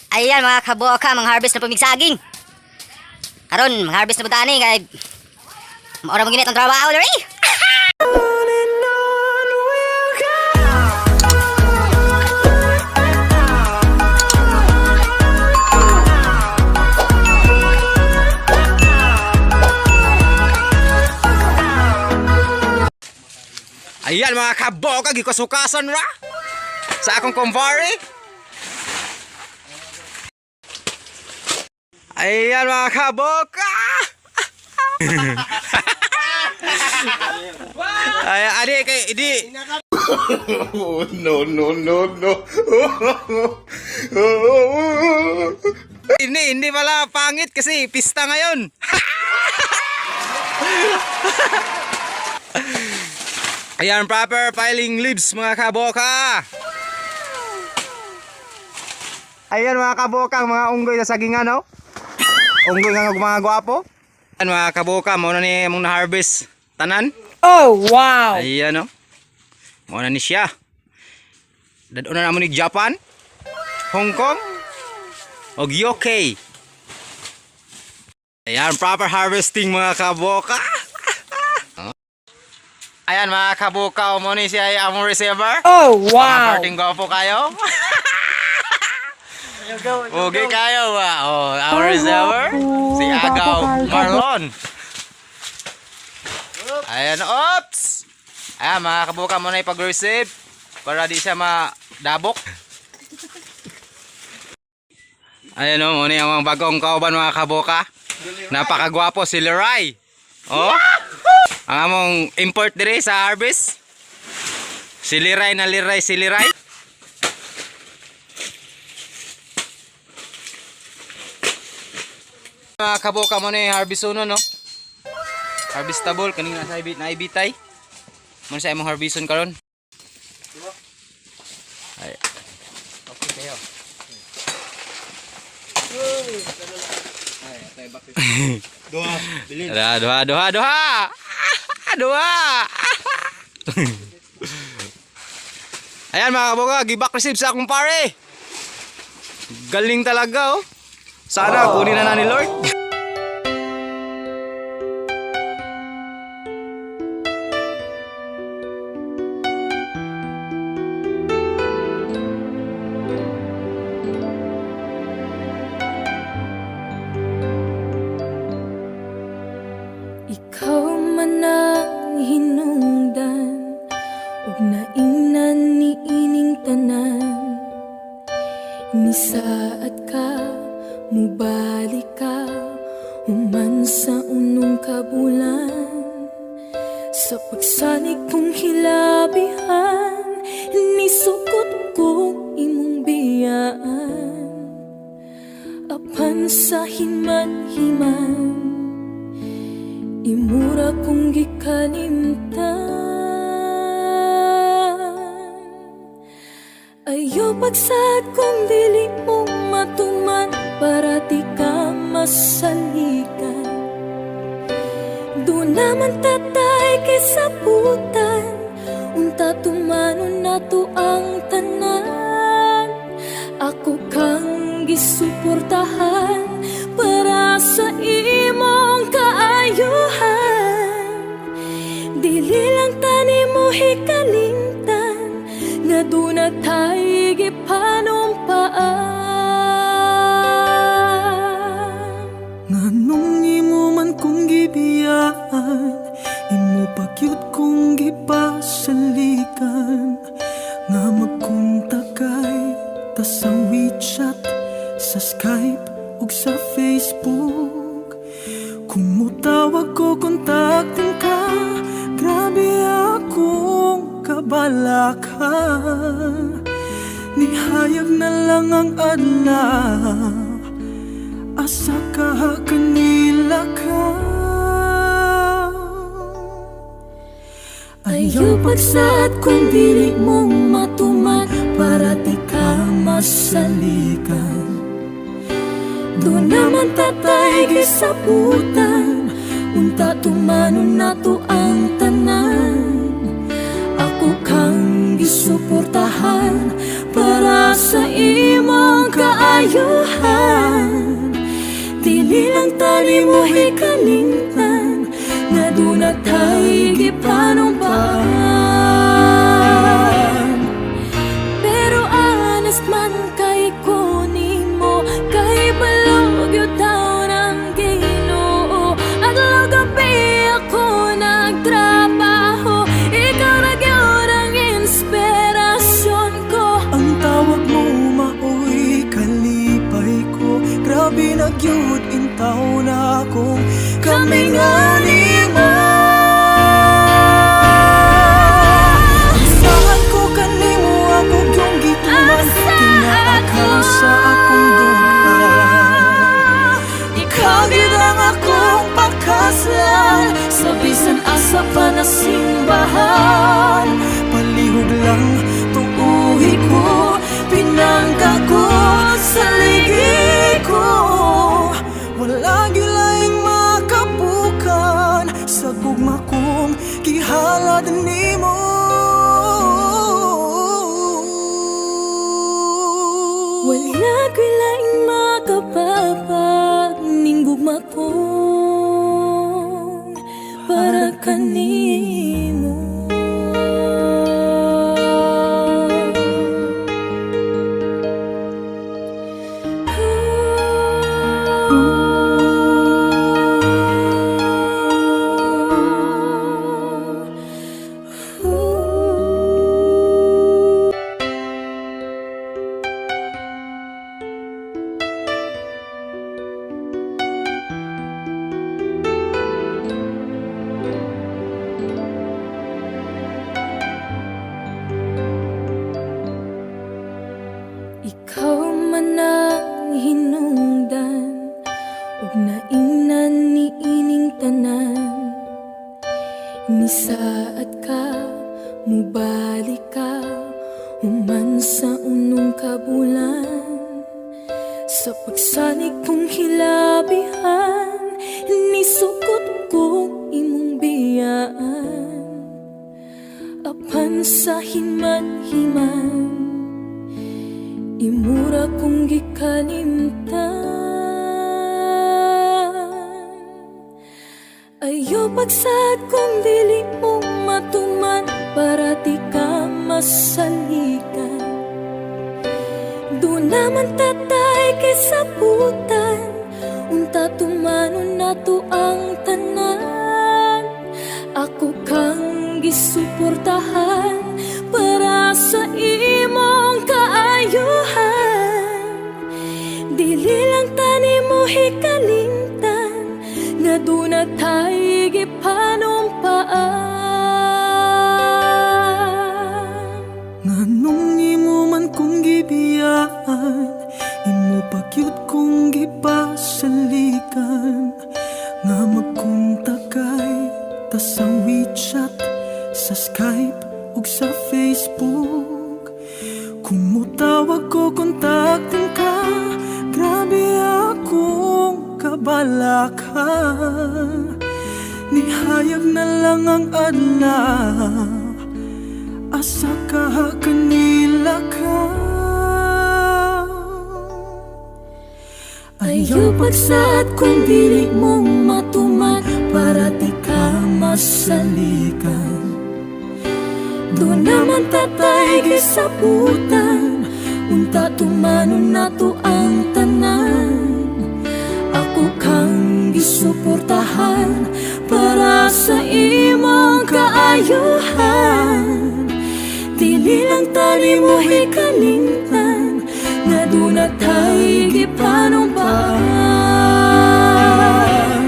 Ayan mga kaboka, mga harvest na pumigsaging. Karon, mga harvest na butani kay maura mo ginit ang trabaho diri. Ayan mga kaboka, gikasukasan ra sa akong kumpare. Ayan mga kaboka. Ay, adik kay idi. Oh, no, no, no, no. Hindi pala pangit kasi pista ngayon. Ayan, proper piling leaves mga kaboka. Ayan mga kaboka, mga unggoy na sagingan, no? Unggoy nga mga gwapo. Ayan mga kaboka, muna ni mong na-harvest tanan. Oh, wow! Ayan, no? Muna ni siya. Daduna naman ni Japan, Hong Kong, o UK. Ayan, proper harvesting mga kaboka. Ayan mga kabukaw mo ni siya among receiver. Oh, wow! Parting gwapo kayo. Okay kayo ba? Oh, our receiver. Si Agaw Marlon. Ayan, oops! Ayan mga kabukaw mo na ipag-receive para di siya madabok. Ayan o, muna yung bagong kauban mga kabuka. Napakagwapo si Leray. Oh! Ang among import dire sa harvest. Si Liray. Mga kaboka mo ni harvest uno, no? Harvestable kanina sa naibitay. Mo sa imong harveston karon. Ay. Okay kayo. Doha, bilin. Dua. Ayan mga kaboka, give-back receive sa akong pare. Galing talaga, oh. Sana kunin na ni Lord. Ikaw man ang hinungdan ug naingnan ni ining tanan. Ni saat ka, mubalik ka, human sa unong kabulan. Sa pagsalig kong hilabihan, nisukot ko imong biyaan. Apan sa himan-himan, imura kong gikalimtan. Ayaw pagsad kong dili mo matuman para di ka masalikan. Doon naman tatay kisabutan, unta tumanon na to ang tanan. Ako kang gisuportahan para sa imong kaayuhan. Dili lang tani mo hikalimtan, nga doon na tayo gipanumpaan. Nganong imo man kong gibiyaan, imo pagyud kong gipasalikan. Nga magkontakay ta sa WeChat, sa Skype ug sa Facebook. Kung mutawag ko, kontaktin ka, grabe akong kabalaka. Nihayag na lang ang adlaw, asa ka kanila ka. Ayaw pagsad kung dili mong matuman para di ka masalikan. Doon naman tatay gisabutan, unta tumanon na to ang tanan. Ako kang gisuportahan para sa imong kaayuhan. Dili lang tani mo hikalingtan nga dunatay gipanumpaan. Pero honest man kay ko nimo, kay balog yun daw ng Ginoo. Adlaw gabi ako nagtrabaho, ikaw na gyud ang inspirasyon ko. Ang tawag mo maoy kalipay ko, grabe na gyud intaw na akong kami nga nimo. Saan ko kanimo ako yung gituman, tinaakaw sa akong duha. Ikaw gid ang akong pakaslan, sa bisan asa pa na simbahan. Palihog lang tuuhi ko, pinangga ko sa ligi ko. Wala gilaing makabukan sa gugma kong gihalad nimo. Wala ko'y laing makapapag ning gugma kong para kanimo. Ikaw man ang hinungdan, ug naingnan ni ining tanan. Nisaad ka, mubalik ka, human sa unong kabulan. Sa pagsanig kong hilabihan, nisukot ko imong biyaan. Apan sa himan-himan, imura kong gikalimtan. Ayaw pagsad kung dili mo matuman, para di ka masalikan. Doon naman tatay kay sabutan, unta tumanon nato ang tanan. Ako kang gisuportahan para sa imong kaayuhan. Dili lang tani mo hikalingtan nga dunatay gipanumpaan. Nganong imo man kong gibiyaan, imo pagyud kong gipasalikan. Nga magkontakay ta sa WeChat, sa Skype ug sa Facebook. Kung mutawag ko, kontaktin ka, grabe akong kabalaka. Nihayag na lang ang adlaw, asa ka kanila ka. Ayaw pagsad kung dili mong matuman, para di ka masalikan. Doon naman tatay gisabutan, unta tumanon nato ang tanan. Ako kang gisuportahan para sa imong kaayuhan. Dili lang tani mo hikalingtan nga dunatay gipanumpaan.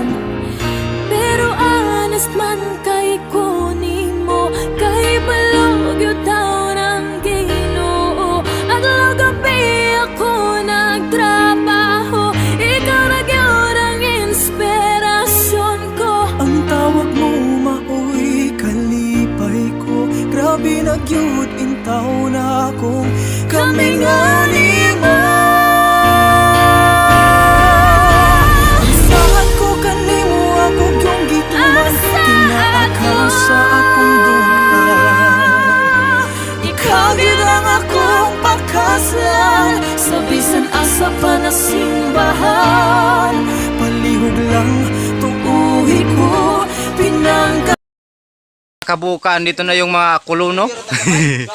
Pero honest man kay ko nimo, kay balog yun daw ng Ginoo. Adlaw gabi ako nagtrabaho, ikaw na gyud ang inspirasyon ko. Ang tawag mo maoy kalipay ko, grabe na gyud intaw na akong kami nga nimo. Saan ko kanimo ako yung gituman, kabuka, dito na yung mga kuluno. Ang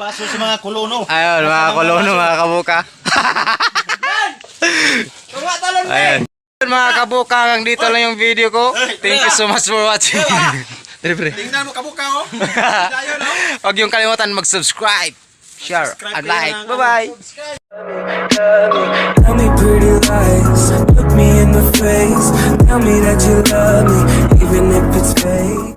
baso sa mga kolono. Ayun, mga kuluno, mga kabuka. Ayun. Mga kabuka, hanggang dito lang yung video ko. Thank you so much for watching. Tingnan mo kabuka oh. Huwag yung kalimutan mag-subscribe, share, and like. Bye-bye! Tell me pretty lies, look me in the face. Tell me that you love me, even if it's fake.